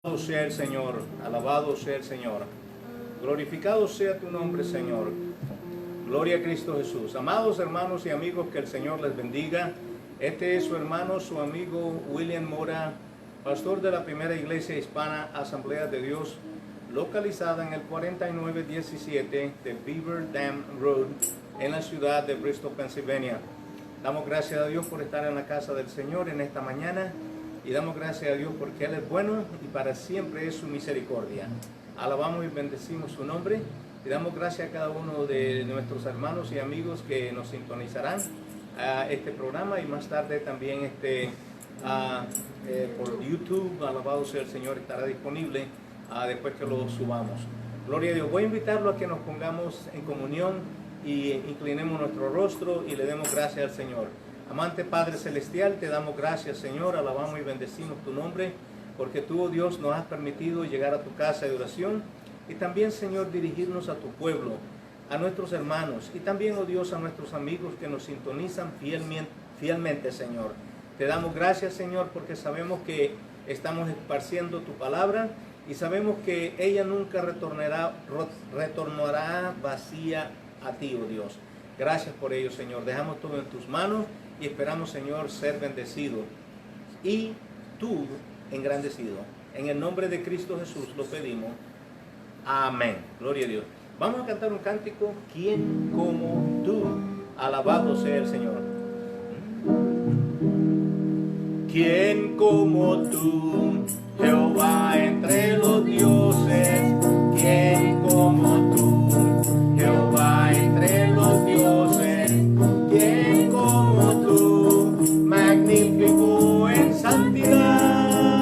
Alabado sea el Señor, alabado sea el Señor. Glorificado sea tu nombre, Señor. Gloria a Cristo Jesús. Amados hermanos y amigos, que el Señor les bendiga. Este es su hermano, su amigo William Mora, pastor de la primera iglesia hispana Asamblea de Dios, localizada en el 4917 de Beaver Dam Road, en la ciudad de Bristol, Pennsylvania. Damos gracias a Dios por estar en la casa del Señor en esta mañana. Y damos gracias a Dios porque Él es bueno y para siempre es su misericordia. Alabamos y bendecimos su nombre y damos gracias a cada uno de nuestros hermanos y amigos que nos sintonizarán a este programa y más tarde también por YouTube. Alabado sea el Señor, estará disponible después que lo subamos. Gloria a Dios. Voy a invitarlo a que nos pongamos en comunión y inclinemos nuestro rostro y le demos gracias al Señor. Amante Padre Celestial, te damos gracias, Señor, alabamos y bendecimos tu nombre, porque tú, oh Dios, nos has permitido llegar a tu casa de oración y también, Señor, dirigirnos a tu pueblo, a nuestros hermanos y también, oh Dios, a nuestros amigos que nos sintonizan fielmente, Señor. Te damos gracias, Señor, porque sabemos que estamos esparciendo tu palabra y sabemos que ella nunca retornará vacía a ti, oh Dios. Gracias por ello, Señor. Dejamos todo en tus manos y esperamos, Señor, ser bendecido y tú engrandecido. En el nombre de Cristo Jesús lo pedimos. Amén. Gloria a Dios. Vamos a cantar un cántico. ¿Quién como tú? Alabado sea el Señor. ¿Quién como tú, Jehová entre los dioses? ¿Quién como tú, Jehová entre los dioses? ¿Quién como tú, magnífico en santidad,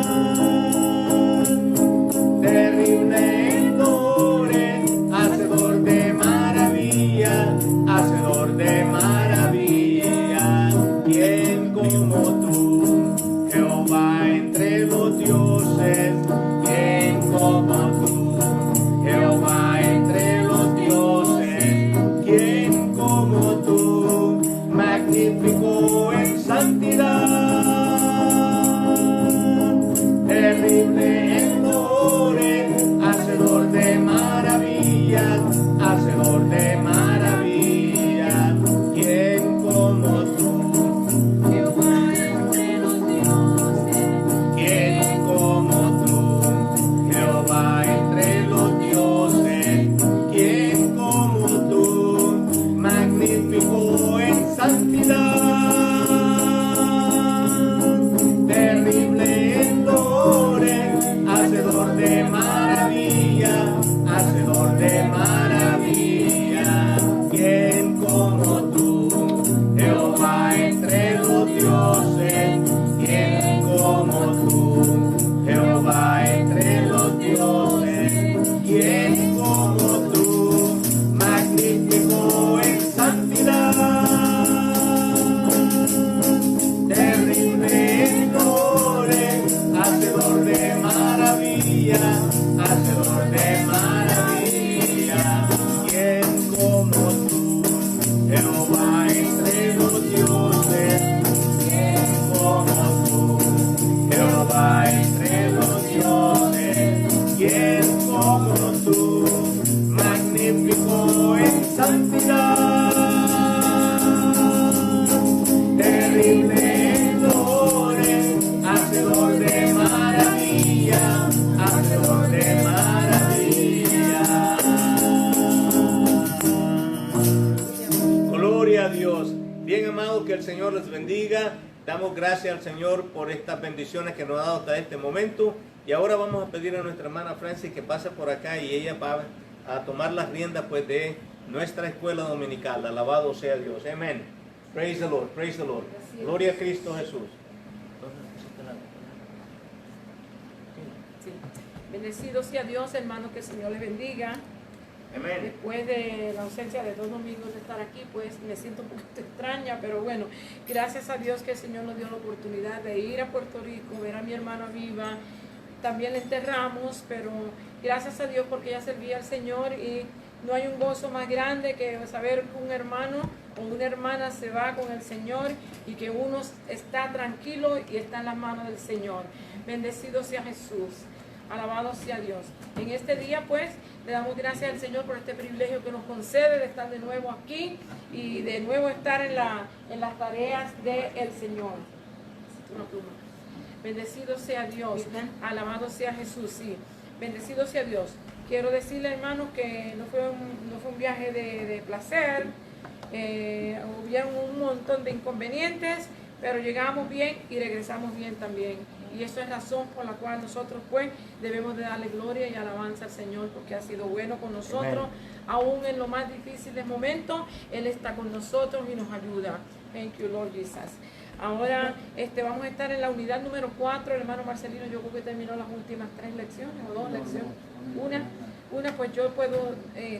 terrible en dolores, hacedor de maravilla, hacedor de maravilla? ¿Quién como tú, Jehová entre los dioses? ¿Quién como tú, Jehová entre los dioses? ¿Quién como tú, magnífico en santidad, terrible en dolores, hacedor de maravillas, hacedor de maravillas? ¿Quién como tú, Jehová entre los dioses? ¿Quién como tú, Jehová entre los dioses? ¿Quién como tú, magnífico en santidad, terrible en dolores, hacedor de maravilla, hacedor de maravilla? ¿Quién como tú, Jehová entre los dioses? ¿Quién como tú, Jehová entre los dioses? ¿Quién como tú, magnífico en santidad, terrible en dolores, hacedor de maravilla, hacedor de maravilla? ¿Quién como tú, Jehová entre los dioses? ¿Quién como tú, Jehová entre los dioses? ¿Quién como tú, magnífico en santidad, terrible en dolores, hacedor de maravilla, hacedor de maravilla? Gloria a Dios. Bien, amados, que el Señor les bendiga. Damos gracias al Señor por estas bendiciones que nos ha dado hasta este momento. Y ahora vamos a pedir a nuestra hermana Francis que pase por acá y ella va a tomar las riendas pues de nuestra escuela dominical. Alabado sea Dios. Amén. Praise the Lord. Praise the Lord. Gloria a Cristo Jesús. Sí. Bendecido sea Dios, hermano, que el Señor le bendiga. Amén. Después de la ausencia de 2 domingos de estar aquí, pues me siento un poquito extraña, pero bueno, gracias a Dios que el Señor nos dio la oportunidad de ir a Puerto Rico, ver a mi hermana viva. También la enterramos, pero gracias a Dios porque ella servía al Señor y no hay un gozo más grande que saber que un hermano o una hermana se va con el Señor y que uno está tranquilo y está en las manos del Señor. Bendecido sea Jesús. Alabado sea Dios. En este día pues le damos gracias al Señor por este privilegio que nos concede de estar de nuevo aquí y de nuevo estar en las tareas del Señor. Una pluma. Bendecido sea Dios, alabado sea Jesús, sí. Bendecido sea Dios. Quiero decirle, hermanos, que no fue un viaje de placer. Hubieron un montón de inconvenientes, pero llegamos bien y regresamos bien también. Y eso es razón por la cual nosotros pues debemos de darle gloria y alabanza al Señor, porque ha sido bueno con nosotros. Amen. Aún en los más difíciles momentos, Él está con nosotros y nos ayuda. Thank you, Lord Jesus. Ahora vamos a estar en la unidad número 4. El hermano Marcelino, yo creo que terminó las últimas 3 lecciones o 2 lecciones. Una pues yo puedo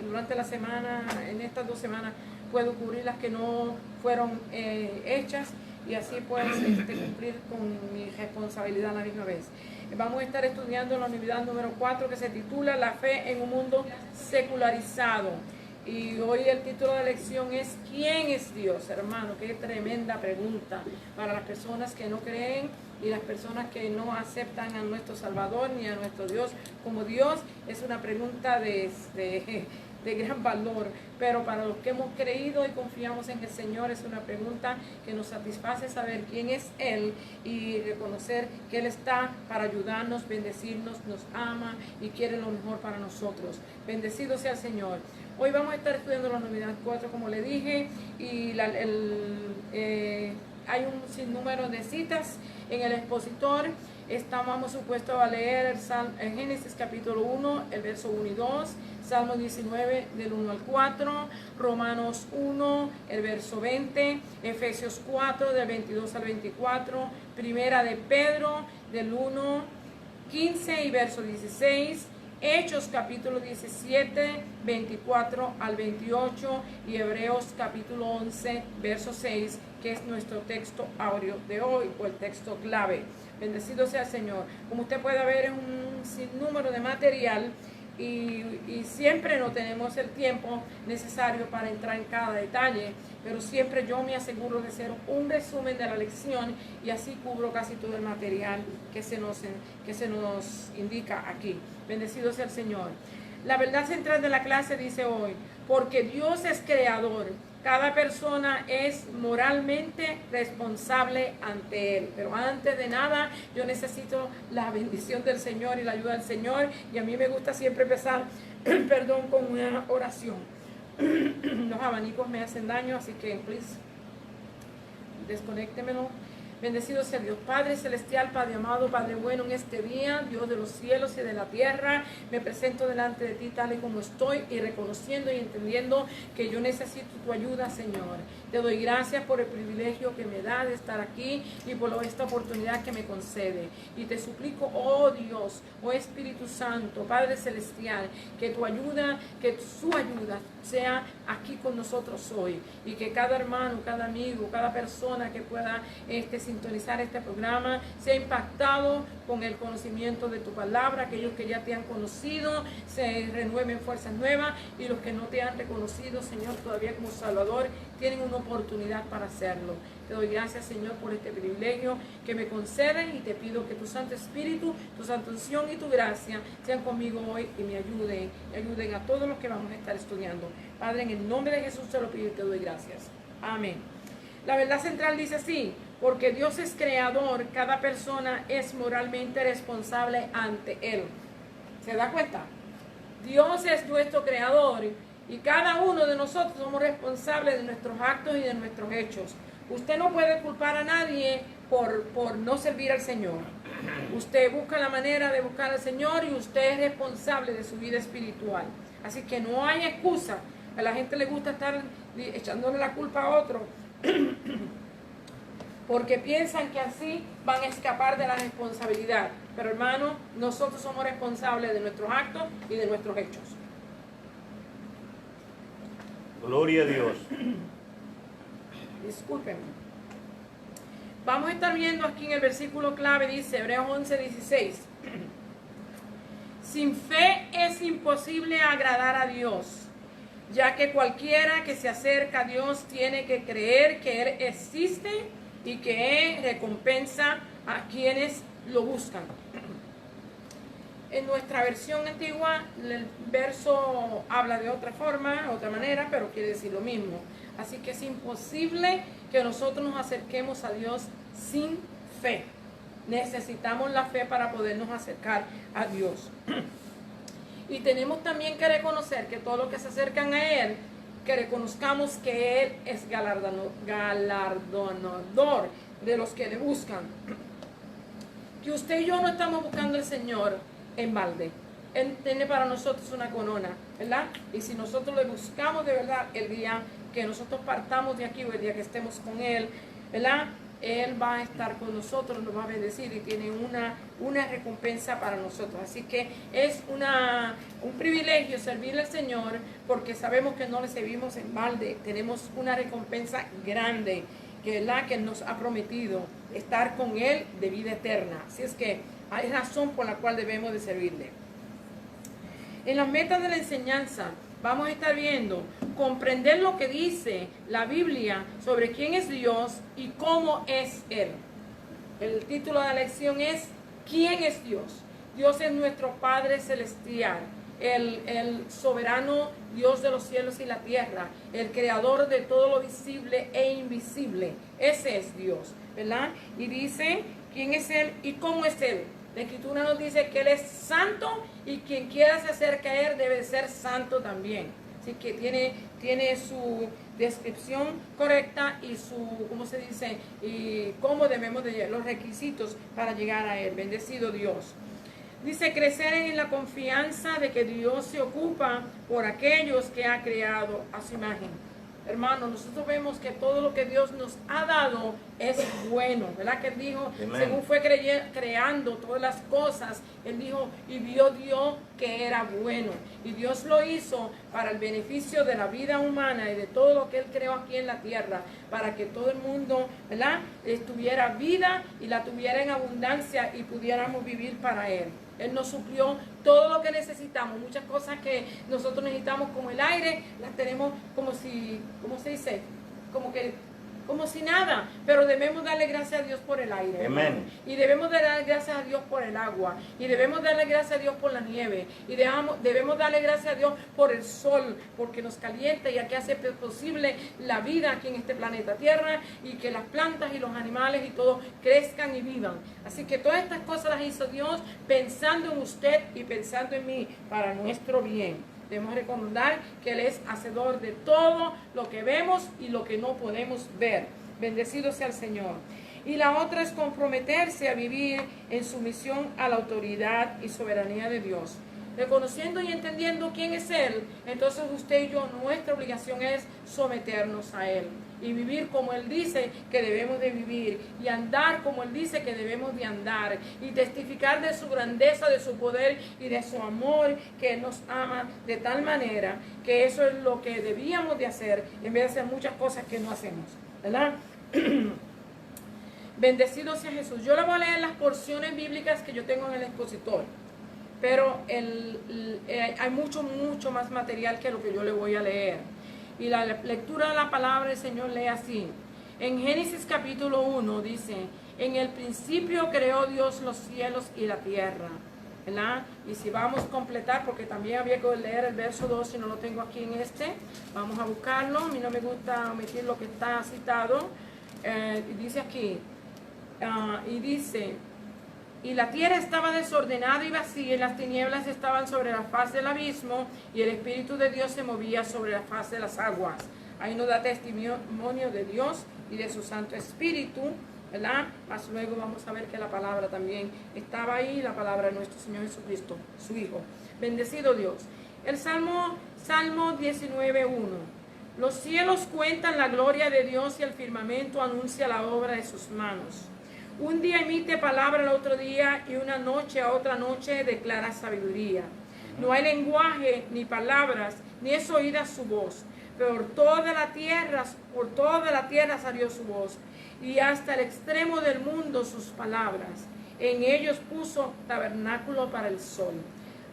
durante la semana, en estas 2 semanas, puedo cubrir las que no fueron hechas y así pues cumplir con mi responsabilidad a la misma vez. Vamos a estar estudiando la unidad número 4 que se titula La fe en un mundo secularizado. Y hoy el título de la lección es ¿quién es Dios, hermano? Qué tremenda pregunta para las personas que no creen y las personas que no aceptan a nuestro Salvador ni a nuestro Dios como Dios. Es una pregunta de gran valor, pero para los que hemos creído y confiamos en el Señor es una pregunta que nos satisface saber quién es Él y reconocer que Él está para ayudarnos, bendecirnos, nos ama y quiere lo mejor para nosotros. Bendecido sea el Señor. Hoy vamos a estar estudiando la unidad 4, como le dije, y hay un sinnúmero de citas en el expositor. Estamos supuestos a leer el Génesis capítulo 1, el verso 1 y 2, Salmo 19 del 1 al 4, Romanos 1, el verso 20, Efesios 4 del 22 al 24, Primera de Pedro del 1, 15 y verso 16, Hechos capítulo 17, 24 al 28 y Hebreos capítulo 11, verso 6, que es nuestro texto áureo de hoy o el texto clave. Bendecido sea el Señor. Como usted puede ver, es un sinnúmero de material y siempre no tenemos el tiempo necesario para entrar en cada detalle, pero siempre yo me aseguro de hacer un resumen de la lección y así cubro casi todo el material que se nos indica aquí. Bendecido sea el Señor. La verdad central de la clase dice hoy, porque Dios es creador, cada persona es moralmente responsable ante Él. Pero antes de nada, yo necesito la bendición del Señor y la ayuda del Señor. Y a mí me gusta siempre empezar, con una oración. Los abanicos me hacen daño, así que, please, desconéctemelo. Bendecido sea Dios, Padre celestial, Padre amado, Padre bueno, en este día, Dios de los cielos y de la tierra, me presento delante de ti tal y como estoy y reconociendo y entendiendo que yo necesito tu ayuda, Señor. Te doy gracias por el privilegio que me da de estar aquí y por esta oportunidad que me concede. Y te suplico, oh Dios, oh Espíritu Santo, Padre celestial, que tu ayuda, que su ayuda sea aquí con nosotros hoy. Y que cada hermano, cada amigo, cada persona que pueda sintonizar este programa sea impactado con el conocimiento de tu palabra. Aquellos que ya te han conocido se renueven fuerzas nuevas y los que no te han reconocido, Señor, todavía como Salvador, tienen una oportunidad para hacerlo. Te doy gracias, Señor, por este privilegio que me conceden y te pido que tu Santo Espíritu, tu Santa Unción y tu gracia sean conmigo hoy y me ayuden a todos los que vamos a estar estudiando. Padre, en el nombre de Jesús te lo pido y te doy gracias. Amén. La verdad central dice así, porque Dios es creador, cada persona es moralmente responsable ante Él. ¿Se da cuenta? Dios es nuestro creador y cada uno de nosotros somos responsables de nuestros actos y de nuestros hechos. Usted no puede culpar a nadie por no servir al Señor. Usted busca la manera de buscar al Señor y usted es responsable de su vida espiritual. Así que no hay excusa. A la gente le gusta estar echándole la culpa a otro porque piensan que así van a escapar de la responsabilidad. Pero hermano, nosotros somos responsables de nuestros actos y de nuestros hechos. Gloria a Dios. Discúlpenme. Vamos a estar viendo aquí en el versículo clave, dice Hebreos 11:16. Sin fe es imposible agradar a Dios, ya que cualquiera que se acerca a Dios tiene que creer que Él existe y que Él recompensa a quienes lo buscan. En nuestra versión antigua, el verso habla de otra forma, otra manera, pero quiere decir lo mismo. Así que es imposible que nosotros nos acerquemos a Dios sin fe. Necesitamos la fe para podernos acercar a Dios. Y tenemos también que reconocer que todos los que se acercan a Él, que reconozcamos que Él es galardonador de los que le buscan. Que usted y yo no estamos buscando al Señor en balde. Él tiene para nosotros una corona, ¿verdad? Y si nosotros le buscamos de verdad, el día que nosotros partamos de aquí o el día que estemos con Él, ¿verdad? Él va a estar con nosotros, nos va a bendecir y tiene una recompensa para nosotros. Así que es un privilegio servirle al Señor, porque sabemos que no le servimos en balde. Tenemos una recompensa grande que nos ha prometido estar con Él de vida eterna. Así es que hay razón por la cual debemos de servirle. En las metas de la enseñanza vamos a estar viendo, comprender lo que dice la Biblia sobre quién es Dios y cómo es Él. El título de la lección es ¿quién es Dios? Dios es nuestro Padre Celestial, el soberano Dios de los cielos y la tierra, el creador de todo lo visible e invisible. Ese es Dios, ¿verdad? Y dice quién es Él y cómo es Él. La Escritura nos dice que Él es santo y quien quiera se acerque a Él debe ser santo también. Así que tiene su descripción correcta y su, ¿cómo se dice? Y cómo debemos de llegar, los requisitos para llegar a Él. Bendecido Dios. Dice crecer en la confianza de que Dios se ocupa por aquellos que ha creado a su imagen. Hermanos, nosotros vemos que todo lo que Dios nos ha dado es bueno, ¿verdad? Que Él dijo, Amen. Según fue creando todas las cosas, Él dijo, y vio Dios que era bueno. Y Dios lo hizo para el beneficio de la vida humana y de todo lo que Él creó aquí en la tierra, para que todo el mundo, ¿verdad?, tuviera vida y la tuviera en abundancia y pudiéramos vivir para Él. Él nos suplió todo lo que necesitamos. Muchas cosas que nosotros necesitamos, como el aire, las tenemos como si, ¿cómo se dice? Como si nada, pero debemos darle gracias a Dios por el aire. Amén. Y debemos darle gracias a Dios por el agua. Y debemos darle gracias a Dios por la nieve. Y debemos darle gracias a Dios por el sol, porque nos calienta y aquí hace posible la vida aquí en este planeta Tierra, y que las plantas y los animales y todo crezcan y vivan. Así que todas estas cosas las hizo Dios pensando en usted y pensando en mí para nuestro bien. Debemos recordar que Él es hacedor de todo lo que vemos y lo que no podemos ver. Bendecido sea el Señor. Y la otra es comprometerse a vivir en sumisión a la autoridad y soberanía de Dios. Reconociendo y entendiendo quién es Él, entonces usted y yo, nuestra obligación es someternos a Él y vivir como Él dice que debemos de vivir, y andar como Él dice que debemos de andar, y testificar de su grandeza, de su poder y de su amor, que Él nos ama de tal manera que eso es lo que debíamos de hacer, en vez de hacer muchas cosas que no hacemos, ¿verdad? Bendecido sea Jesús. Yo le voy a leer las porciones bíblicas que yo tengo en el expositor, pero hay mucho más material que lo que yo le voy a leer. Y la lectura de la palabra del Señor lee así. En Génesis capítulo 1 dice, en el principio creó Dios los cielos y la tierra, ¿verdad? Y si vamos a completar, porque también había que leer el verso 2, si no lo tengo aquí en vamos a buscarlo. A mí no me gusta omitir lo que está citado. Y dice aquí, y dice, y la tierra estaba desordenada y vacía, y las tinieblas estaban sobre la faz del abismo, y el Espíritu de Dios se movía sobre la faz de las aguas. Ahí nos da testimonio de Dios y de su Santo Espíritu, ¿verdad? Más luego vamos a ver que la palabra también estaba ahí, la palabra de nuestro Señor Jesucristo, su Hijo. Bendecido Dios. El Salmo 19:1. Los cielos cuentan la gloria de Dios y el firmamento anuncia la obra de sus manos. Un día emite palabra al otro día, y una noche a otra noche declara sabiduría. No hay lenguaje ni palabras, ni es oída su voz. Por toda la tierra salió su voz, y hasta el extremo del mundo sus palabras. En ellos puso tabernáculo para el sol.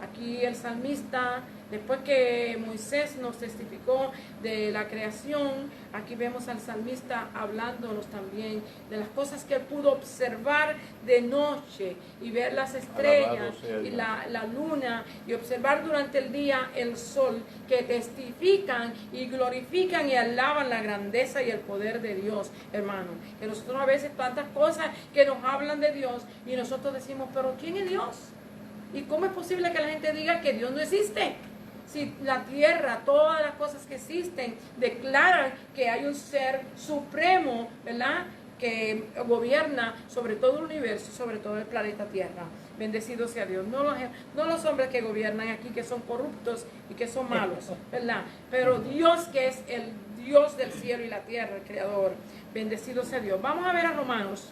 Aquí el salmista Después que Moisés nos testificó de la creación, aquí vemos al salmista hablándonos también de las cosas que él pudo observar de noche y ver las estrellas y la luna y observar durante el día el sol, que testifican y glorifican y alaban la grandeza y el poder de Dios, hermano. Que nosotros a veces tantas cosas que nos hablan de Dios y nosotros decimos, pero ¿quién es Dios? ¿Y cómo es posible que la gente diga que Dios no existe? Si la tierra, todas las cosas que existen, declaran que hay un ser supremo, ¿verdad?, que gobierna sobre todo el universo, sobre todo el planeta Tierra. Bendecido sea Dios. No los hombres que gobiernan aquí, que son corruptos y que son malos, ¿verdad? Pero Dios, que es el Dios del cielo y la tierra, el Creador. Bendecido sea Dios. Vamos a ver a Romanos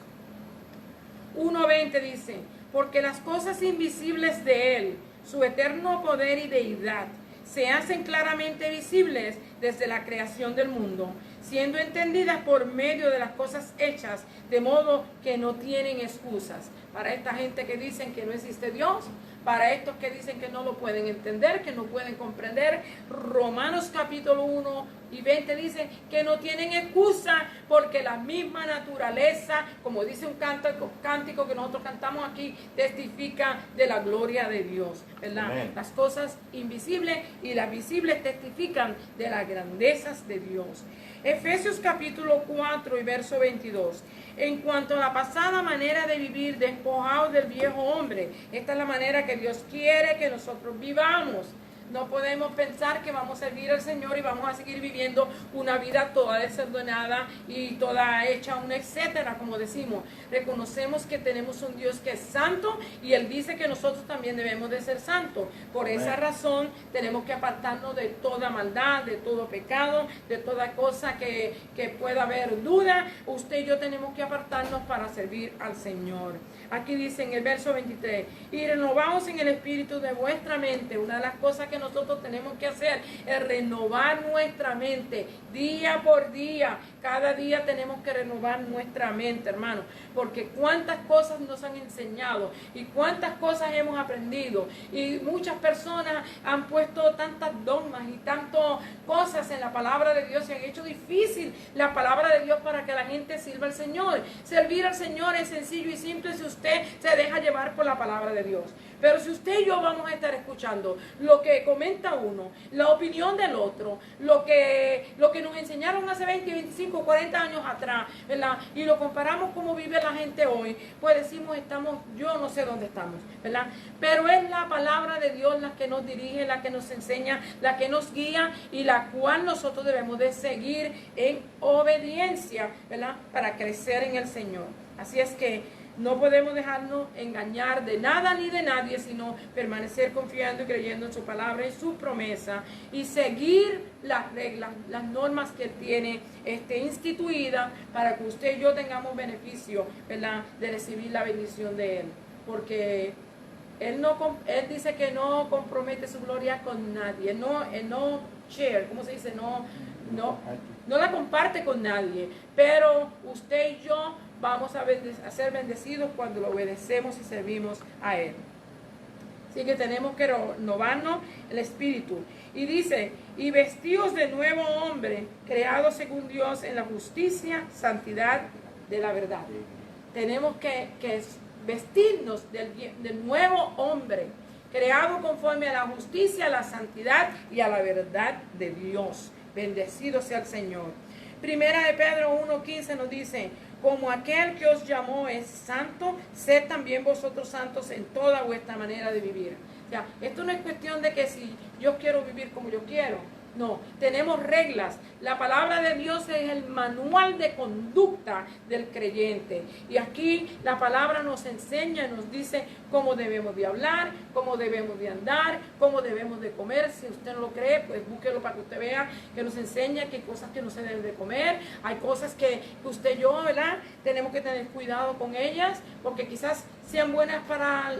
1:20, dice: porque las cosas invisibles de Él, su eterno poder y deidad, se hacen claramente visibles desde la creación del mundo, siendo entendidas por medio de las cosas hechas, de modo que no tienen excusas. Para esta gente que dicen que no existe Dios, para estos que dicen que no lo pueden entender, que no pueden comprender, Romanos capítulo 1:20 dice que no tienen excusa, porque la misma naturaleza, como dice un cántico que nosotros cantamos aquí, testifica de la gloria de Dios, ¿verdad? Amén. Las cosas invisibles y las visibles testifican de las grandezas de Dios. Efesios capítulo 4 y verso 22. En cuanto a la pasada manera de vivir, despojados del viejo hombre. Esta es la manera que Dios quiere que nosotros vivamos. No podemos pensar que vamos a servir al Señor y vamos a seguir viviendo una vida toda desordenada y toda hecha un etcétera, como decimos. Reconocemos que tenemos un Dios que es santo y Él dice que nosotros también debemos de ser santos. Por esa razón tenemos que apartarnos de toda maldad, de todo pecado, de toda cosa que pueda haber duda. Usted y yo tenemos que apartarnos para servir al Señor. Aquí dice en el verso 23, y renovaos en el espíritu de vuestra mente. Una de las cosas que nosotros tenemos que hacer es renovar nuestra mente día por día. Cada día tenemos que renovar nuestra mente, hermano, porque cuántas cosas nos han enseñado y cuántas cosas hemos aprendido, y muchas personas han puesto tantas dogmas y tantas cosas en la palabra de Dios y han hecho difícil la palabra de Dios para que la gente sirva al Señor. Servir al Señor es sencillo y simple si usted se deja llevar por la palabra de Dios. Pero si usted y yo vamos a estar escuchando lo que comenta uno, la opinión del otro, lo que nos enseñaron hace 20, 25, 40 años atrás, ¿verdad?, y lo comparamos como vive la gente hoy, pues decimos, yo no sé dónde estamos, ¿verdad? Pero es la palabra de Dios la que nos dirige, la que nos enseña, la que nos guía y la cual nosotros debemos de seguir en obediencia, ¿verdad?, para crecer en el Señor. Así es que no podemos dejarnos engañar de nada ni de nadie, sino permanecer confiando y creyendo en su palabra y su promesa y seguir las reglas, las normas que Él tiene instituidas para que usted y yo tengamos beneficio, ¿verdad?, de recibir la bendición de Él. Porque Él dice que no compromete su gloria con nadie, Él no share, ¿cómo se dice? No la comparte con nadie, pero usted y yo vamos a ser bendecidos cuando lo obedecemos y servimos a Él. Así que tenemos que renovarnos el espíritu. Y dice, y vestidos de nuevo hombre, creados según Dios en la justicia, santidad de la verdad. Tenemos que vestirnos del nuevo hombre, creado conforme a la justicia, a la santidad y a la verdad de Dios. Bendecido sea el Señor. Primera de Pedro 1:15 nos dice, como aquel que os llamó es santo, sed también vosotros santos en toda vuestra manera de vivir. O sea, esto no es cuestión de que si yo quiero vivir como yo quiero. No, tenemos reglas. La palabra de Dios es el manual de conducta del creyente. Y aquí la palabra nos enseña, nos dice cómo debemos de hablar, cómo debemos de andar, cómo debemos de comer. Si usted no lo cree, pues búsquelo para que usted vea que nos enseña que hay cosas que no se deben de comer. Hay cosas que usted y yo, ¿verdad?, tenemos que tener cuidado con ellas, porque quizás sean buenas para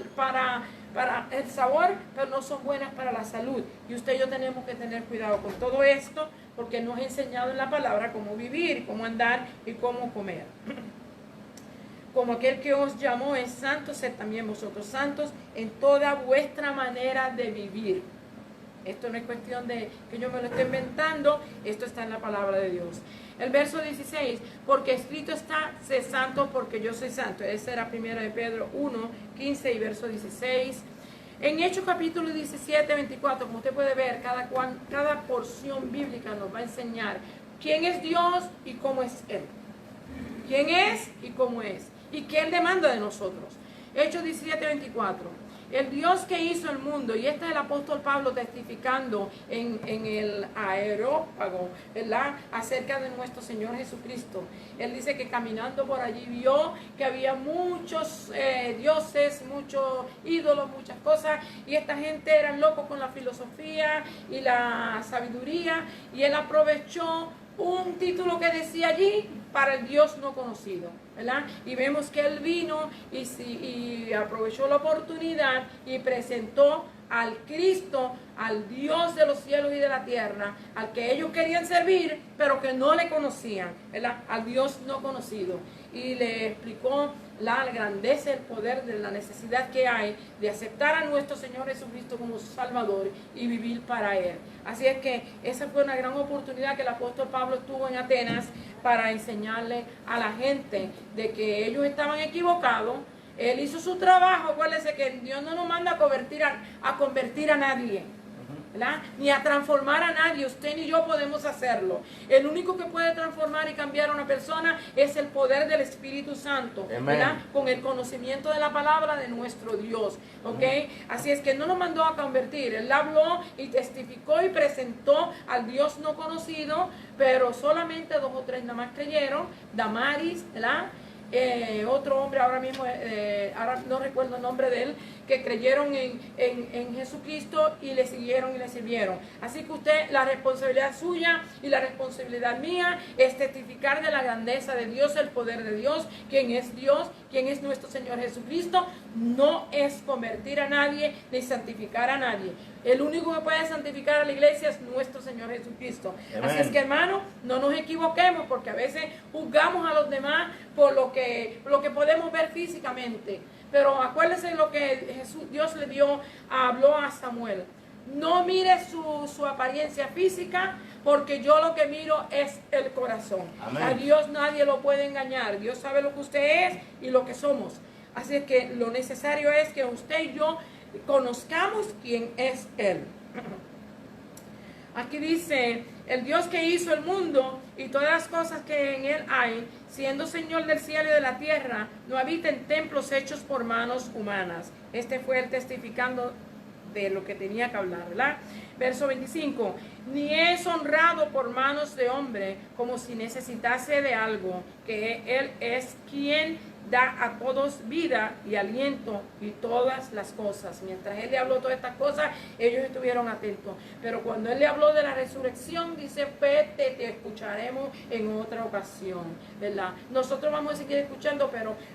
el sabor, pero no son buenas para la salud. Y usted y yo tenemos que tener cuidado con todo esto, porque nos ha enseñado en la palabra cómo vivir, cómo andar y cómo comer. Como aquel que os llamó es santo, sed también vosotros santos en toda vuestra manera de vivir. Esto no es cuestión de que yo me lo esté inventando, esto está en la palabra de Dios. El verso 16, porque escrito está, sé santo porque yo soy santo. Esa era 1 de Pedro 1, 15 y verso 16. En Hechos capítulo 17, 24, como usted puede ver, cada porción bíblica nos va a enseñar quién es Dios y cómo es Él. Quién es y cómo es. Y qué Él demanda de nosotros. Hechos 17, 24. El Dios que hizo el mundo, y este es el apóstol Pablo testificando en el Areópago, ¿verdad?, acerca de nuestro Señor Jesucristo. Él dice que caminando por allí vio que había muchos dioses, muchos ídolos, muchas cosas, y esta gente eran locos con la filosofía y la sabiduría, y él aprovechó un título que decía allí para el Dios no conocido, ¿verdad? Y vemos que él vino y aprovechó la oportunidad y presentó al Cristo, al Dios de los cielos y de la tierra, al que ellos querían servir, pero que no le conocían, ¿verdad? Al Dios no conocido. Y le explicó la grandeza, el poder de la necesidad que hay de aceptar a nuestro Señor Jesucristo como su Salvador y vivir para Él. Así es que esa fue una gran oportunidad que el apóstol Pablo tuvo en Atenas para enseñarle a la gente de que ellos estaban equivocados. Él hizo su trabajo. Acuérdense que Dios no nos manda a convertir a nadie, ¿verdad?, ni a transformar a nadie. Usted ni yo podemos hacerlo. El único que puede transformar y cambiar a una persona es el poder del Espíritu Santo, ¿verdad?, con el conocimiento de la palabra de nuestro Dios, ¿ok? Así es que no nos mandó a convertir. Él habló y testificó y presentó al Dios no conocido, pero solamente 2 o 3 nada más creyeron. Damaris, ¿verdad?, otro hombre ahora mismo, ahora no recuerdo el nombre de él, que creyeron en Jesucristo y le siguieron y le sirvieron. Así que usted, la responsabilidad suya y la responsabilidad mía es testificar de la grandeza de Dios, el poder de Dios, quién es nuestro Señor Jesucristo. No es convertir a nadie ni santificar a nadie. El único que puede santificar a la iglesia es nuestro Señor Jesucristo. Amén. Así es que, hermano, no nos equivoquemos, porque a veces juzgamos a los demás por lo que podemos ver físicamente. Pero acuérdense lo que Dios habló a Samuel. No mire su apariencia física, porque yo lo que miro es el corazón. Amén. A Dios nadie lo puede engañar. Dios sabe lo que usted es y lo que somos. Así es que lo necesario es que usted y yo conozcamos quién es Él. Aquí dice, el Dios que hizo el mundo y todas las cosas que en Él hay, siendo Señor del cielo y de la tierra, no habita en templos hechos por manos humanas. Este fue el testificando de lo que tenía que hablar, ¿verdad? Verso 25, ni es honrado por manos de hombre, como si necesitase de algo, que Él es quien da a todos vida y aliento y todas las cosas. Mientras Él le habló todas estas cosas, ellos estuvieron atentos. Pero cuando Él le habló de la resurrección, dice, vete, te escucharemos en otra ocasión, ¿verdad? Nosotros vamos a seguir escuchando,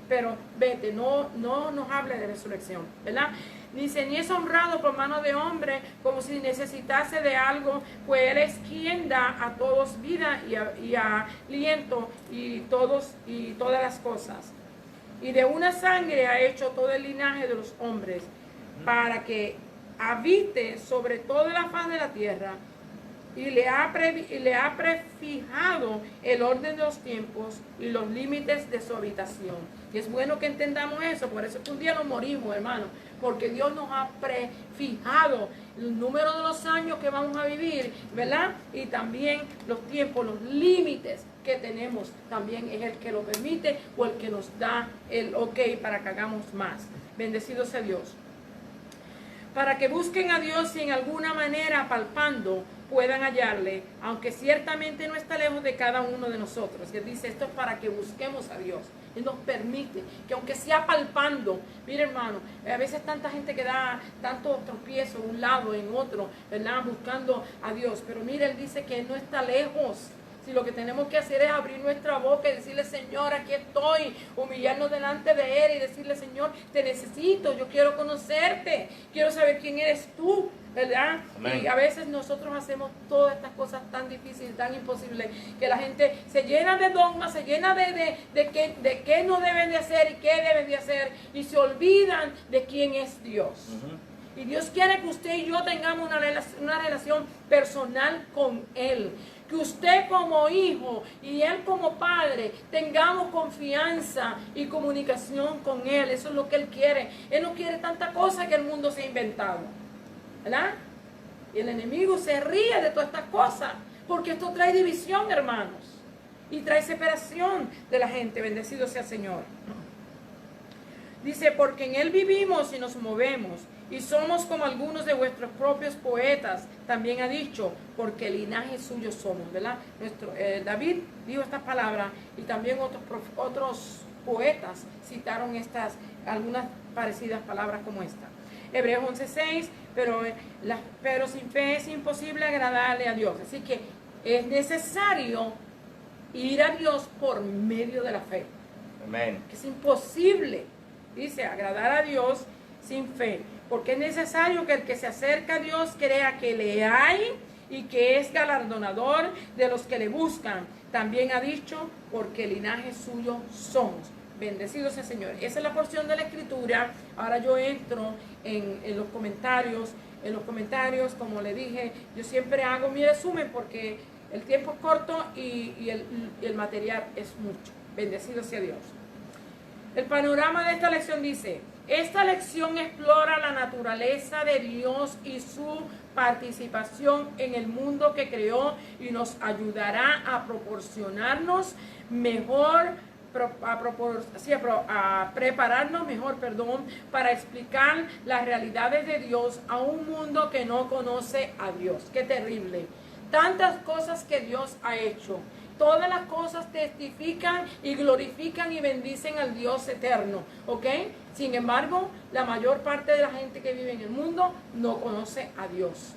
pero vete, no nos hable de resurrección, ¿verdad? Dice, ni es honrado por mano de hombre, como si necesitase de algo, pues Él es quien da a todos vida y aliento y todas las cosas. Y de una sangre ha hecho todo el linaje de los hombres, para que habite sobre toda la faz de la tierra, y le ha prefijado el orden de los tiempos y los límites de su habitación. Y es bueno que entendamos eso. Por eso es que un día nos morimos, hermano, porque Dios nos ha prefijado el número de los años que vamos a vivir, ¿verdad? Y también los tiempos, los límites que tenemos, también es el que lo permite o el que nos da el ok para que hagamos más. Bendecido sea Dios. Para que busquen a Dios y en alguna manera palpando puedan hallarle, aunque ciertamente no está lejos de cada uno de nosotros. Él dice, esto es para que busquemos a Dios. Él nos permite que aunque sea palpando, mire, hermano, a veces tanta gente que da tantos tropiezos un lado en otro, ¿verdad?, buscando a Dios. Pero mire, Él dice que Él no está lejos. Si lo que tenemos que hacer es abrir nuestra boca y decirle, Señor, aquí estoy, humillarnos delante de Él y decirle, Señor, te necesito, yo quiero conocerte, quiero saber quién eres tú, ¿verdad? Amén. Y a veces nosotros hacemos todas estas cosas tan difíciles, tan imposibles, que la gente se llena de dogmas, se llena de qué no deben de hacer y qué deben de hacer, y se olvidan de quién es Dios. Y Dios quiere que usted y yo tengamos una relación personal con Él. Que usted como hijo y Él como padre tengamos confianza y comunicación con Él. Eso es lo que Él quiere. Él no quiere tanta cosa que el mundo se ha inventado, ¿verdad? Y el enemigo se ríe de todas estas cosas, porque esto trae división, hermanos, y trae separación de la gente. Bendecido sea el Señor. Dice, porque en Él vivimos y nos movemos, y somos como algunos de vuestros propios poetas. También ha dicho, porque linaje suyo somos, ¿verdad? David dijo estas palabras, y también otros poetas citaron algunas parecidas palabras como esta. Hebreos 11:6, pero sin fe es imposible agradarle a Dios. Así que es necesario ir a Dios por medio de la fe. Amén. Que es imposible, dice, agradar a Dios sin fe. Porque es necesario que el que se acerca a Dios crea que le hay y que es galardonador de los que le buscan. También ha dicho, porque linaje suyo somos. Bendecido sea el Señor. Esa es la porción de la Escritura. Ahora yo entro en los comentarios. En los comentarios, como le dije, yo siempre hago mi resumen porque el tiempo es corto y el material es mucho. Bendecido sea Dios. El panorama de esta lección dice: esta lección explora la naturaleza de Dios y su participación en el mundo que creó, y nos ayudará a proporcionarnos mejor, a prepararnos mejor, para explicar las realidades de Dios a un mundo que no conoce a Dios. Qué terrible. Tantas cosas que Dios ha hecho. Todas las cosas testifican y glorifican y bendicen al Dios eterno, ¿ok? Sin embargo, la mayor parte de la gente que vive en el mundo no conoce a Dios.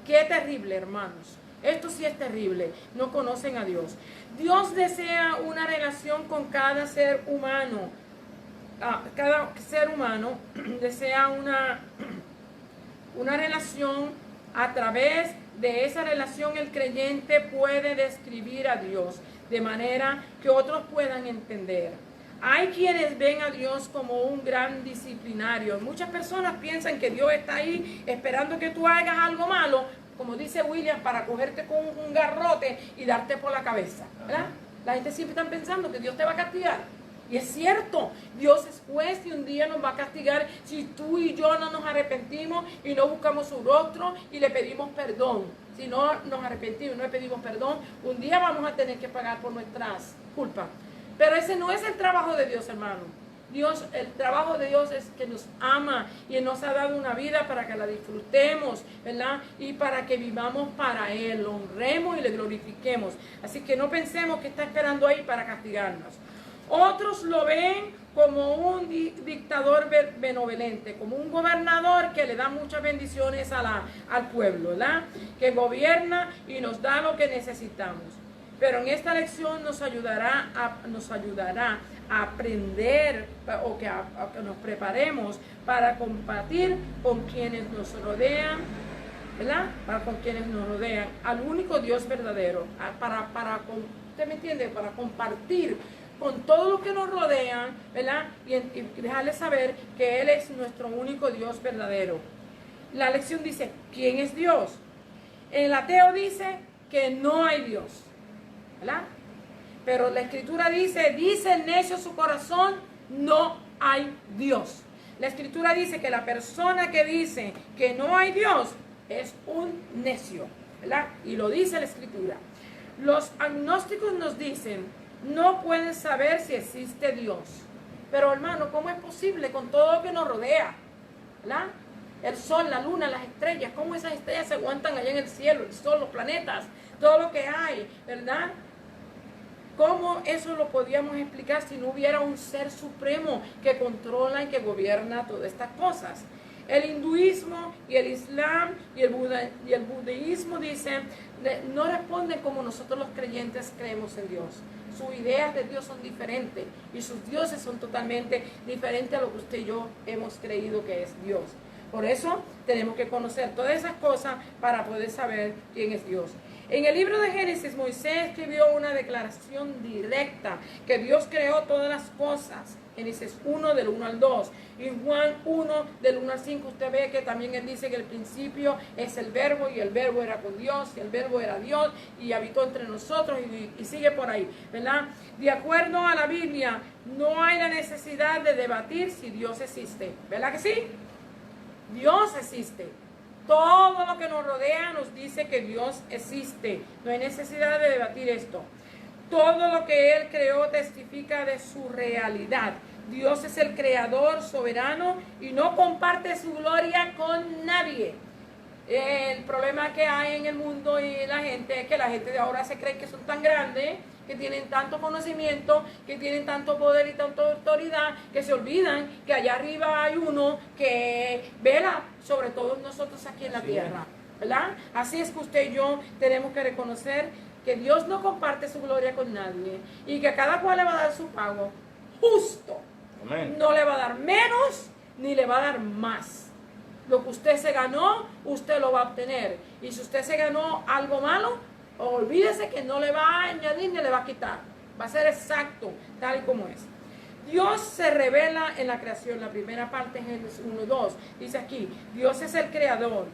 Qué terrible, hermanos. Esto sí es terrible. No conocen a Dios. Dios desea una relación con cada ser humano. Cada ser humano desea una relación. A través de esa relación el creyente puede describir a Dios de manera que otros puedan entender. Hay quienes ven a Dios como un gran disciplinario. Muchas personas piensan que Dios está ahí esperando que tú hagas algo malo, como dice William, para cogerte con un garrote y darte por la cabeza, ¿verdad? La gente siempre está pensando que Dios te va a castigar. Y es cierto, Dios es juez y un día nos va a castigar si tú y yo no nos arrepentimos y no buscamos su rostro y le pedimos perdón. Si no nos arrepentimos y no le pedimos perdón, un día vamos a tener que pagar por nuestras culpas. Pero ese no es el trabajo de Dios, hermano. El trabajo de Dios es que nos ama y nos ha dado una vida para que la disfrutemos, ¿verdad? Y para que vivamos para Él, lo honremos y le glorifiquemos. Así que no pensemos que está esperando ahí para castigarnos. Otros lo ven como un dictador benevolente, como un gobernador que le da muchas bendiciones al pueblo, ¿verdad? Que gobierna y nos da lo que necesitamos. Pero en esta lección nos ayudará a aprender, o que nos preparemos para compartir con quienes nos rodean, ¿verdad? Para con quienes nos rodean, al único Dios verdadero, ¿usted me entiende? Para compartir con todo lo que nos rodean, ¿verdad? Y dejarles saber que Él es nuestro único Dios verdadero. La lección dice, ¿quién es Dios? El ateo dice que no hay Dios, ¿verdad? Pero la Escritura dice el necio en su corazón, no hay Dios. La Escritura dice que la persona que dice que no hay Dios es un necio, ¿verdad? Y lo dice la Escritura. Los agnósticos nos dicen, no pueden saber si existe Dios. Pero hermano, ¿cómo es posible con todo lo que nos rodea? ¿Verdad? El sol, la luna, las estrellas, ¿cómo esas estrellas se aguantan allá en el cielo? El sol, los planetas, todo lo que hay, ¿verdad? ¿Cómo eso lo podíamos explicar si no hubiera un ser supremo que controla y que gobierna todas estas cosas? El hinduismo y el islam y el budismo dicen, no responden como nosotros los creyentes creemos en Dios. Sus ideas de Dios son diferentes y sus dioses son totalmente diferentes a lo que usted y yo hemos creído que es Dios. Por eso tenemos que conocer todas esas cosas para poder saber quién es Dios. En el libro de Génesis, Moisés escribió una declaración directa que Dios creó todas las cosas. Génesis 1 del 1 al 2. Y en Juan 1 del 1 al 5 usted ve que también él dice que el principio es el verbo y el verbo era con Dios y el verbo era Dios y habitó entre nosotros y sigue por ahí, ¿verdad? De acuerdo a la Biblia, no hay la necesidad de debatir si Dios existe, ¿verdad que sí? Dios existe. Todo lo que nos rodea nos dice que Dios existe. No hay necesidad de debatir esto. Todo lo que Él creó testifica de su realidad. Dios es el creador soberano y no comparte su gloria con nadie. El problema que hay en el mundo y la gente es que la gente de ahora se cree que son tan grandes, que tienen tanto conocimiento, que tienen tanto poder y tanta autoridad, que se olvidan que allá arriba hay uno que vela sobre todos nosotros aquí en la tierra, ¿verdad? Así es que usted y yo tenemos que reconocer que Dios no comparte su gloria con nadie y que a cada cual le va a dar su pago justo. Amén. No le va a dar menos ni le va a dar más. Lo que usted se ganó, usted lo va a obtener. Y si usted se ganó algo malo, olvídese que no le va a añadir ni le va a quitar. Va a ser exacto, tal y como es. Dios se revela en la creación. La primera parte, Génesis 1:2, dice aquí, Dios es el creador.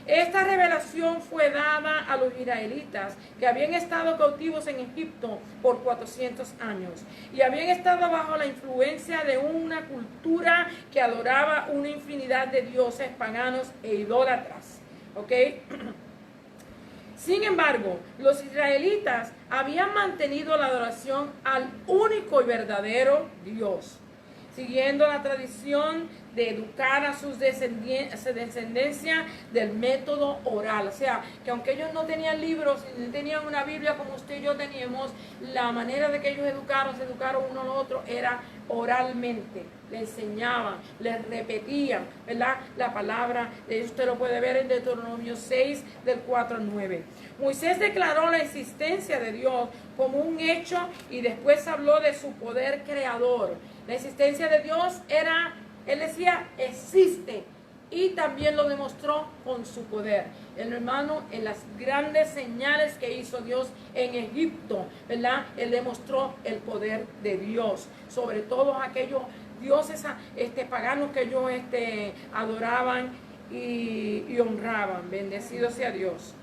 Esta revelación fue dada a los israelitas que habían estado cautivos en Egipto por 400 años y habían estado bajo la influencia de una cultura que adoraba una infinidad de dioses paganos e idólatras. ¿Ok? Sin embargo, los israelitas habían mantenido la adoración al único y verdadero Dios, siguiendo la tradición de educar a sus descendencia del método oral. O sea, que aunque ellos no tenían libros, no tenían una Biblia como usted y yo teníamos, la manera de que ellos se educaron uno al otro era oralmente. Le enseñaban, les repetían, ¿verdad? La palabra, usted lo puede ver en Deuteronomio 6, del 4 al 9. Moisés declaró la existencia de Dios como un hecho y después habló de su poder creador. La existencia de Dios era, él decía, existe, y también lo demostró con su poder. El hermano, en las grandes señales que hizo Dios en Egipto, ¿verdad? Él demostró el poder de Dios sobre todos aquellos dioses paganos que ellos adoraban y honraban. Bendecido sea Dios.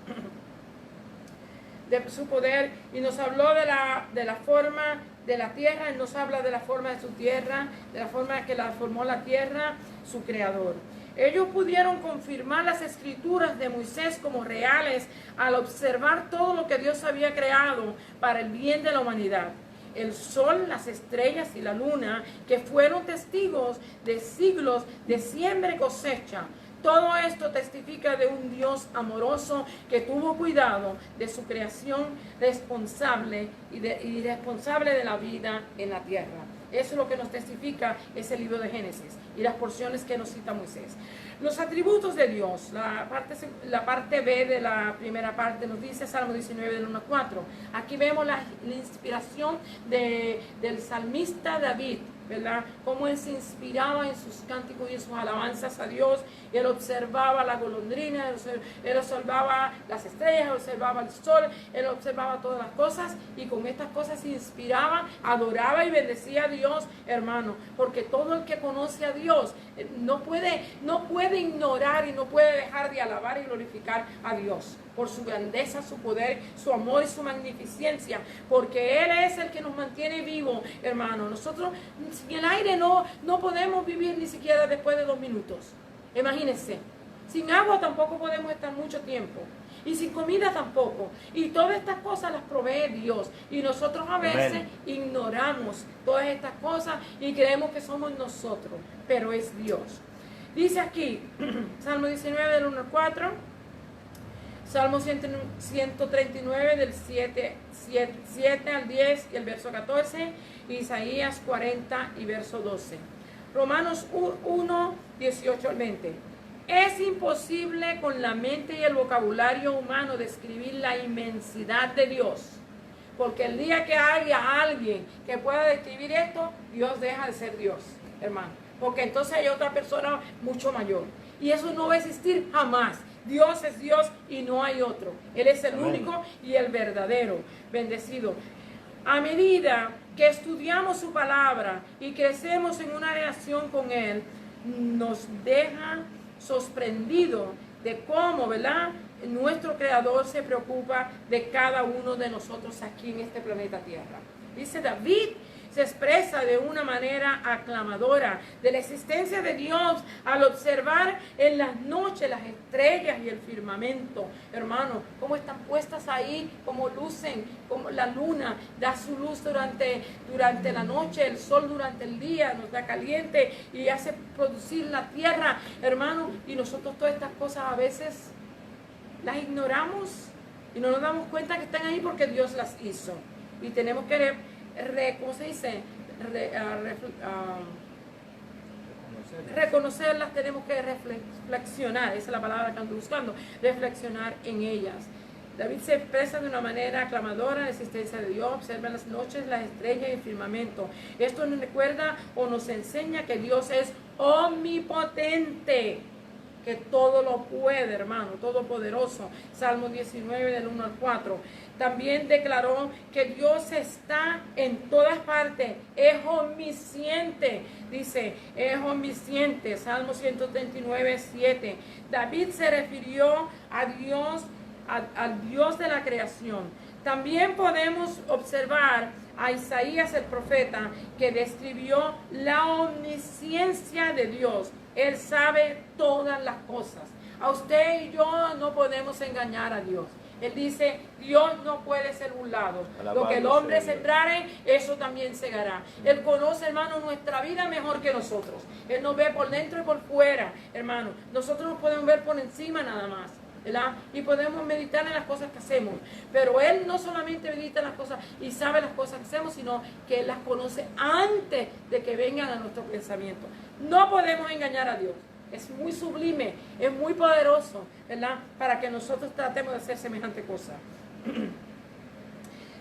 De su poder, y nos habló de la forma de la tierra. Él nos habla de la forma de su tierra, de la forma que la formó la tierra, su creador. Ellos pudieron confirmar las escrituras de Moisés como reales al observar todo lo que Dios había creado para el bien de la humanidad. El sol, las estrellas y la luna, que fueron testigos de siglos de siembra y cosecha. Todo esto testifica de un Dios amoroso que tuvo cuidado de su creación, responsable y responsable de la vida en la tierra. Eso es lo que nos testifica ese libro de Génesis y las porciones que nos cita Moisés. Los atributos de Dios, la parte B de la primera parte nos dice Salmo 19 del 1 al 4. Aquí vemos la inspiración del salmista David, ¿verdad? Cómo él se inspiraba en sus cánticos y en sus alabanzas a Dios. Él observaba la golondrina, él observaba las estrellas, él observaba el sol, él observaba todas las cosas y con estas cosas se inspiraba, adoraba y bendecía a Dios, hermano, porque todo el que conoce a Dios no puede ignorar y no puede dejar de alabar y glorificar a Dios por su grandeza, su poder, su amor y su magnificencia, porque Él es el que nos mantiene vivos, hermano. Nosotros sin el aire no podemos vivir ni siquiera después de 2 minutos. Imagínense, sin agua tampoco podemos estar mucho tiempo, y sin comida tampoco, y todas estas cosas las provee Dios, y nosotros a veces ignoramos todas estas cosas y creemos que somos nosotros, pero es Dios. Dice aquí, Salmo 19 del 1 al 4, Salmo 139 del 7 al 10 y el verso 14, Isaías 40 y verso 12. Romanos 1, 18 al 20. Es imposible con la mente y el vocabulario humano describir la inmensidad de Dios. Porque el día que haya alguien que pueda describir esto, Dios deja de ser Dios, hermano. Porque entonces hay otra persona mucho mayor. Y eso no va a existir jamás. Dios es Dios y no hay otro. Él es el Amén. único y el verdadero. Bendecido. A medida que estudiamos su palabra y crecemos en una relación con Él, nos deja sorprendidos de cómo, ¿verdad?, nuestro Creador se preocupa de cada uno de nosotros aquí en este planeta Tierra. Dice David, se expresa de una manera aclamadora de la existencia de Dios al observar en las noches las estrellas y el firmamento. Hermano, cómo están puestas ahí, cómo lucen, como la luna da su luz durante la noche, el sol durante el día nos da caliente y hace producir la tierra, hermano, y nosotros todas estas cosas a veces las ignoramos y no nos damos cuenta que están ahí porque Dios las hizo. Y tenemos que, ¿cómo se dice? Reconocerlas, tenemos que reflexionar, esa es la palabra que ando buscando, reflexionar en ellas. David se expresa de una manera aclamadora la existencia de Dios, observa en las noches las estrellas y el firmamento. Esto nos recuerda o nos enseña que Dios es omnipotente, que todo lo puede, hermano, todopoderoso. Salmo 19 del 1 al 4. También declaró que Dios está en todas partes, es omnisciente, dice, es omnisciente. Salmo 139, 7. David se refirió a Dios, al Dios de la creación. También podemos observar a Isaías el profeta, que describió la omnisciencia de Dios. Él sabe todas las cosas. A usted y yo no podemos engañar a Dios. Él dice, Dios no puede ser burlado. Lo que el hombre sembrare, eso también segará. Él conoce, hermano, nuestra vida mejor que nosotros. Él nos ve por dentro y por fuera, hermano. Nosotros nos podemos ver por encima nada más, ¿verdad? Y podemos meditar en las cosas que hacemos. Pero Él no solamente medita en las cosas y sabe las cosas que hacemos, sino que Él las conoce antes de que vengan a nuestro pensamiento. No podemos engañar a Dios. Es muy sublime, es muy poderoso, ¿verdad?, para que nosotros tratemos de hacer semejante cosa.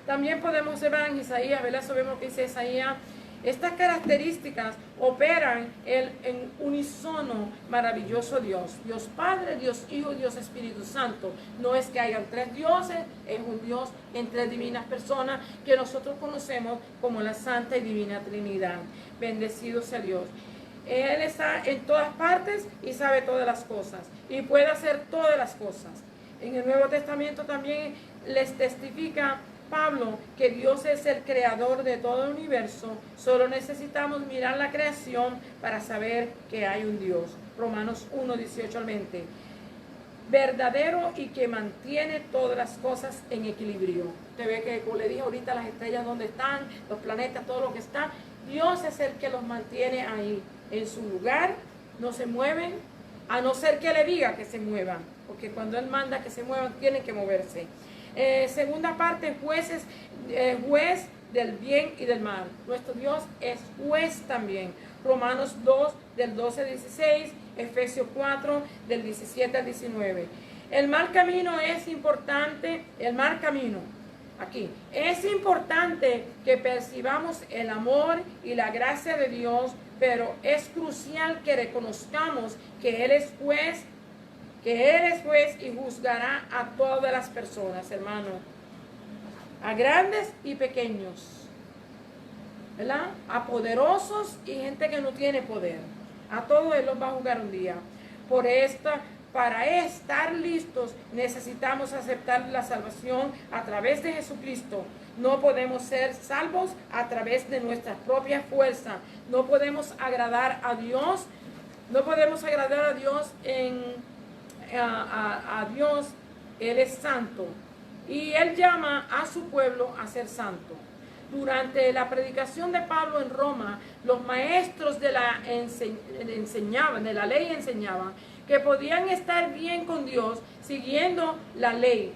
También podemos observar en Isaías, ¿verdad? Sabemos lo que dice Isaías. Estas características operan en unísono maravilloso Dios. Dios Padre, Dios Hijo, Dios Espíritu Santo. No es que hayan tres dioses, es un Dios en tres divinas personas que nosotros conocemos como la Santa y Divina Trinidad. Bendecido sea Dios. Él está en todas partes y sabe todas las cosas y puede hacer todas las cosas. En el Nuevo Testamento también les testifica Pablo que Dios es el creador de todo el universo. Solo necesitamos mirar la creación para saber que hay un Dios. Romanos 1, 18 al 20. Verdadero y que mantiene todas las cosas en equilibrio. Usted ve que, como le dije ahorita, las estrellas donde están, los planetas, todo lo que está, Dios es el que los mantiene ahí en su lugar, no se mueven, a no ser que le diga que se muevan, porque cuando Él manda que se muevan, tienen que moverse. Segunda parte, juez del bien y del mal. Nuestro Dios es juez también. Romanos 2, del 12 al 16, Efesios 4, del 17 al 19. El mal camino es importante, aquí, es importante que percibamos el amor y la gracia de Dios, pero es crucial que reconozcamos que Él es juez, y juzgará a todas las personas, hermano, a grandes y pequeños, ¿verdad?, a poderosos y gente que no tiene poder. A todos Él los va a juzgar un día. Para estar listos necesitamos aceptar la salvación a través de Jesucristo. No podemos ser salvos a través de nuestra propia fuerza. No podemos agradar a Dios. A Dios, Él es santo. Y Él llama a su pueblo a ser santo. Durante la predicación de Pablo en Roma, los maestros de la ley enseñaban que podían estar bien con Dios siguiendo la ley.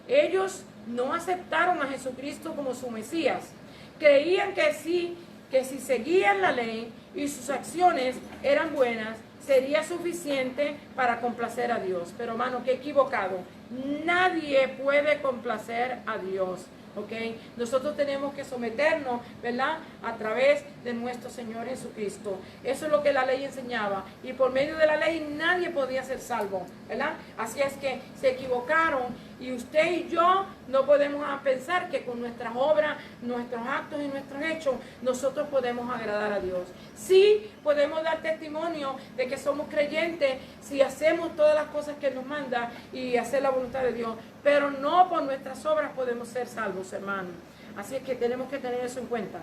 Ellos no aceptaron a Jesucristo como su Mesías. Creían que si seguían la ley y sus acciones eran buenas, sería suficiente para complacer a Dios. Pero hermano, qué equivocado. Nadie puede complacer a Dios. ¿ok? Nosotros tenemos que someternos, ¿verdad?, a través de nuestro Señor Jesucristo. Eso es lo que la ley enseñaba, y por medio de la ley nadie podía ser salvo, ¿verdad? Así es que se equivocaron, y usted y yo no podemos pensar que con nuestras obras, nuestros actos y nuestros hechos nosotros podemos agradar a Dios. Sí podemos dar testimonio de que somos creyentes si hacemos todas las cosas que nos manda y hacer la voluntad de Dios, pero no por nuestras obras podemos ser salvos, hermanos. Así es que tenemos que tener eso en cuenta.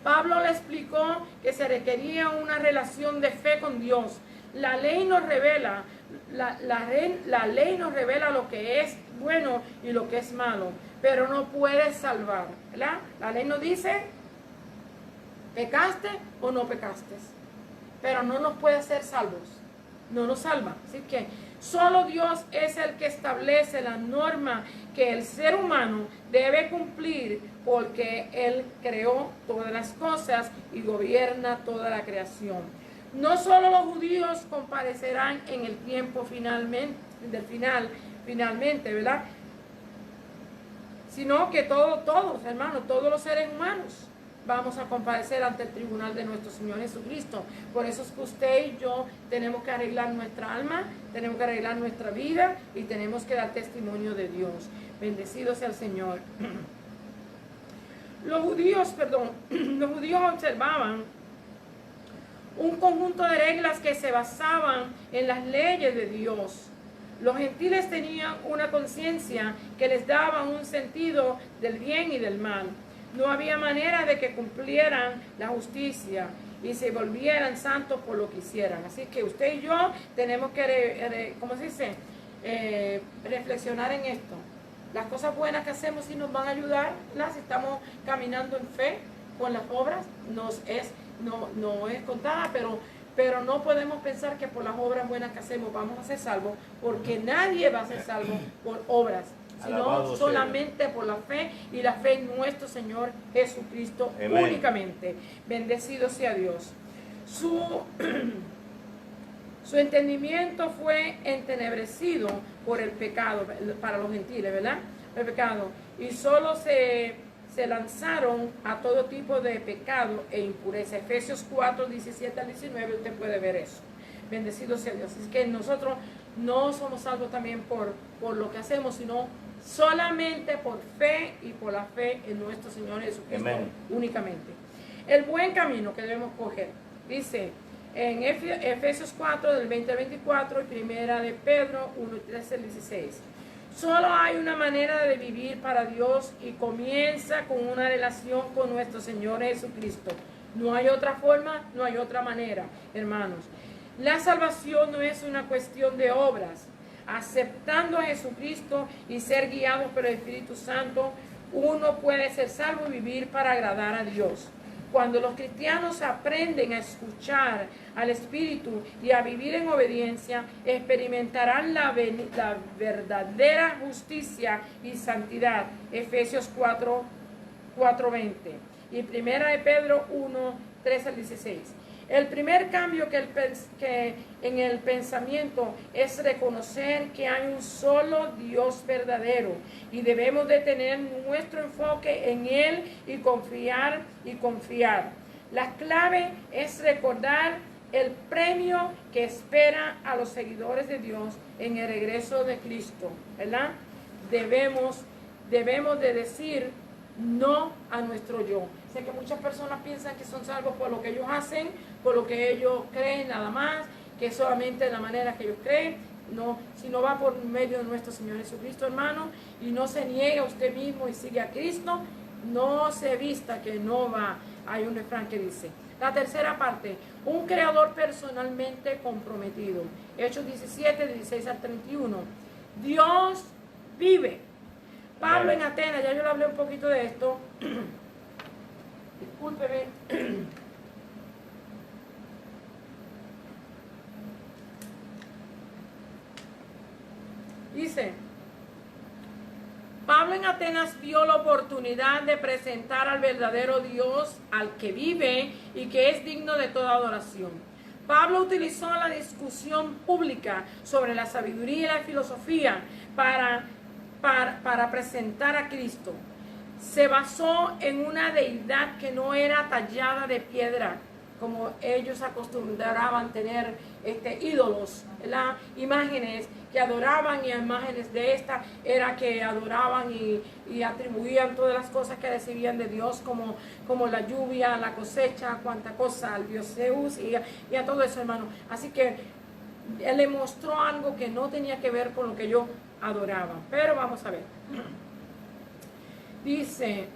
Pablo le explicó que se requería una relación de fe con Dios. La ley nos revela, la ley nos revela lo que es bueno y lo que es malo, pero no puede salvar, ¿verdad? La ley nos dice, pecaste o no pecaste, pero no nos puede hacer salvos, no nos salva. Así que solo Dios es el que establece la norma que el ser humano debe cumplir, porque Él creó todas las cosas y gobierna toda la creación. No solo los judíos comparecerán en el tiempo finalmente, ¿verdad?, sino que todos, hermanos, todos los seres humanos vamos a comparecer ante el tribunal de nuestro Señor Jesucristo. Por eso es que usted y yo tenemos que arreglar nuestra alma, tenemos que arreglar nuestra vida y tenemos que dar testimonio de Dios. Bendecido sea el Señor. Los judíos observaban un conjunto de reglas que se basaban en las leyes de Dios. Los gentiles tenían una conciencia que les daba un sentido del bien y del mal. No había manera de que cumplieran la justicia y se volvieran santos por lo que hicieran. Así que usted y yo tenemos que, reflexionar en esto. Las cosas buenas que hacemos sí nos van a ayudar, ¿verdad? Si estamos caminando en fe con las obras, no es contada, pero no podemos pensar que por las obras buenas que hacemos vamos a ser salvos, porque nadie va a ser salvo por obras, sino solamente por la fe, y la fe en nuestro Señor Jesucristo. Amén. Únicamente. Bendecido sea Dios. Su entendimiento fue entenebrecido por el pecado, para los gentiles, ¿verdad? El pecado. Y solo se lanzaron a todo tipo de pecado e impureza. Efesios 4, 17 al 19, usted puede ver eso. Bendecido sea Dios. Es que nosotros no somos salvos también por lo que hacemos, sino solamente por fe y por la fe en nuestro Señor Jesucristo. Amén. Únicamente. El buen camino que debemos coger, dice en Efesios 4, del 20 al 24, y primera de Pedro 1, 13 al 16. Solo hay una manera de vivir para Dios, y comienza con una relación con nuestro Señor Jesucristo. No hay otra forma, no hay otra manera, hermanos. La salvación no es una cuestión de obras. Aceptando a Jesucristo y ser guiado por el Espíritu Santo, uno puede ser salvo y vivir para agradar a Dios. Cuando los cristianos aprenden a escuchar al Espíritu y a vivir en obediencia, experimentarán la verdadera justicia y santidad. Efesios 4, 4:20. Y primera de Pedro 1, 13 al 16. El primer cambio que en el pensamiento es reconocer que hay un solo Dios verdadero, y debemos de tener nuestro enfoque en Él y confiar. La clave es recordar el premio que espera a los seguidores de Dios en el regreso de Cristo, ¿verdad? Debemos de decir no a nuestro yo. Sé que muchas personas piensan que son salvos por lo que ellos hacen, por lo que ellos creen nada más, que es solamente de la manera que ellos creen. No, si no va por medio de nuestro Señor Jesucristo, hermano, y no se niega a usted mismo y sigue a Cristo, no se vista que no va. Hay un refrán que dice. La tercera parte, un creador personalmente comprometido. Hechos 17, 16 al 31. Dios vive. Pablo en Atenas, ya yo le hablé un poquito de esto. Discúlpeme. Dice, Pablo en Atenas vio la oportunidad de presentar al verdadero Dios, al que vive y que es digno de toda adoración. Pablo utilizó la discusión pública sobre la sabiduría y la filosofía para para presentar a Cristo. Se basó en una deidad que no era tallada de piedra, como ellos acostumbraban tener ídolos, ¿verdad? Imágenes que adoraban, y imágenes de esta era que adoraban y atribuían todas las cosas que recibían de Dios, como la lluvia, la cosecha, cuánta cosa, al dios Zeus y a todo eso, hermano. Así que él le mostró algo que no tenía que ver con lo que yo adoraba. Pero vamos a ver. Dice,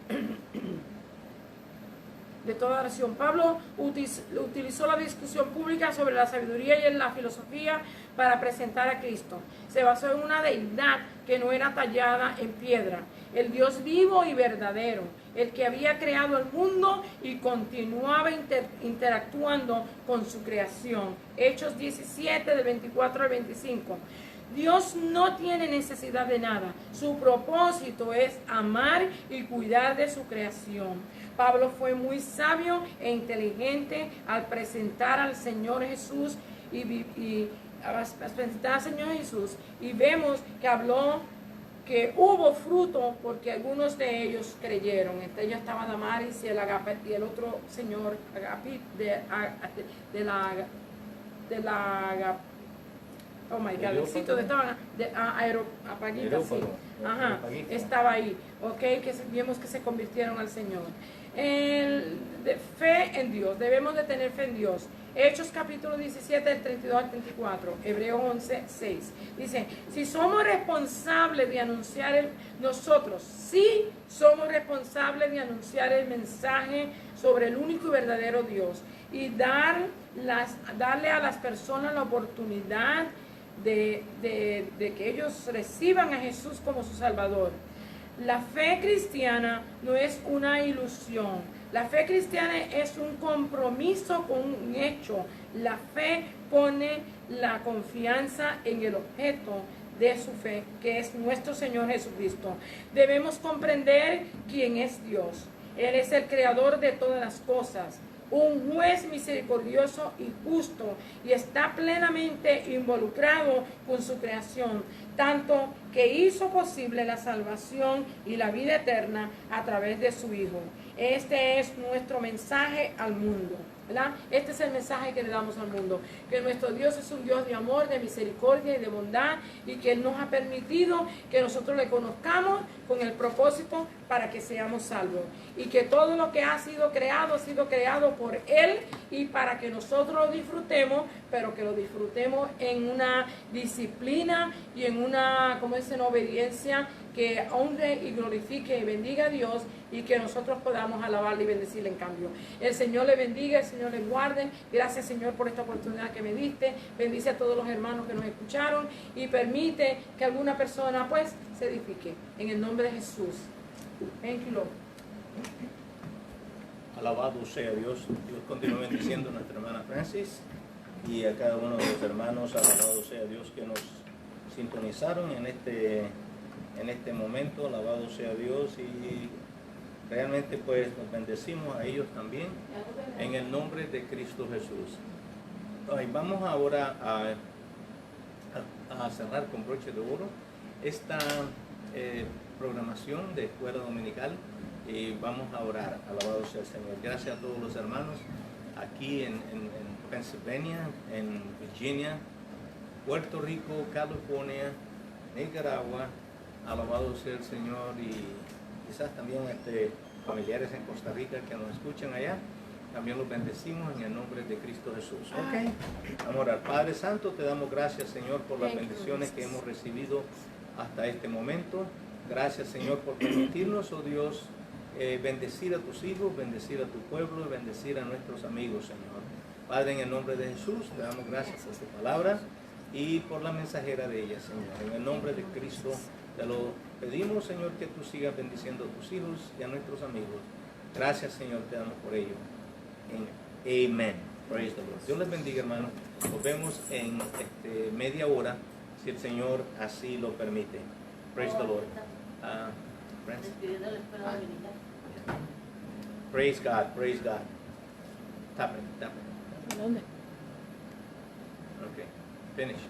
de toda oración, Pablo utilizó la discusión pública sobre la sabiduría y la filosofía para presentar a Cristo. Se basó en una deidad que no era tallada en piedra, el Dios vivo y verdadero, el que había creado el mundo y continuaba interactuando con su creación. Hechos 17, del 24 al 25. Dios no tiene necesidad de nada. Su propósito es amar y cuidar de su creación. Pablo fue muy sabio e inteligente al presentar al Señor Jesús y vemos que habló que hubo fruto porque algunos de ellos creyeron. Entre ellos estaba Damaris y el otro señor Agapit de la oh my God, el sitio donde estaban Apaguita, sí. Ajá, estaba ahí, ok, que vimos que se convirtieron al Señor. Fe en Dios, debemos de tener fe en Dios. Hechos capítulo 17, del 32 al 34, Hebreos 11, 6. Dice, si somos responsables de anunciar nosotros somos responsables de anunciar el mensaje sobre el único y verdadero Dios y darle a las personas la oportunidad de que ellos reciban a Jesús como su Salvador. La fe cristiana no es una ilusión. La fe cristiana es un compromiso con un hecho. La fe pone la confianza en el objeto de su fe, que es nuestro Señor Jesucristo. Debemos comprender quién es Dios. Él es el creador de todas las cosas, un juez misericordioso y justo, y está plenamente involucrado con su creación, tanto que hizo posible la salvación y la vida eterna a través de su Hijo. Este es nuestro mensaje al mundo, ¿verdad? Este es el mensaje que le damos al mundo, que nuestro Dios es un Dios de amor, de misericordia y de bondad, y que Él nos ha permitido que nosotros le conozcamos con el propósito para que seamos salvos, y que todo lo que ha sido creado por Él, y para que nosotros lo disfrutemos, pero que lo disfrutemos en una disciplina y en una, como dicen, obediencia que honre y glorifique y bendiga a Dios, y que nosotros podamos alabarle y bendecirle en cambio. El Señor le bendiga, el Señor le guarde. Gracias, Señor, por esta oportunidad que me diste. Bendice a todos los hermanos que nos escucharon y permite que alguna persona pues se edifique. En el nombre de Jesús. Thank you, Lord. Alabado sea Dios. Dios continúe bendiciendo a nuestra hermana Francis y a cada uno de los hermanos. Alabado sea Dios que nos sintonizaron en este momento. Alabado sea Dios, y realmente pues nos bendecimos a ellos también en el nombre de Cristo Jesús. Vamos ahora a cerrar con broche de oro esta programación de escuela dominical, y vamos a orar. Alabado sea el Señor. Gracias a todos los hermanos aquí en Pennsylvania, en Virginia, Puerto Rico, California, Nicaragua. Alabado sea el Señor, y quizás también familiares en Costa Rica que nos escuchan allá. También los bendecimos en el nombre de Cristo Jesús. Okay. Vamos a orar. Padre Santo, te damos gracias, Señor, por las bendiciones que hemos recibido hasta este momento. Gracias, Señor, por permitirnos, oh Dios, bendecir a tus hijos, bendecir a tu pueblo y bendecir a nuestros amigos, Señor. Padre, en el nombre de Jesús, te damos gracias por tu palabra y por la mensajera de ella, Señor. En el nombre de Cristo te lo pedimos, Señor, que tú sigas bendiciendo a tus hijos y a nuestros amigos. Gracias, Señor, te damos por ello. Amén. Praise the Lord. Dios les bendiga, hermanos. Nos vemos en media hora, si el Señor así lo permite. Praise the Lord. Praise God, praise God. Tap it. ¿Dónde? Okay, finish.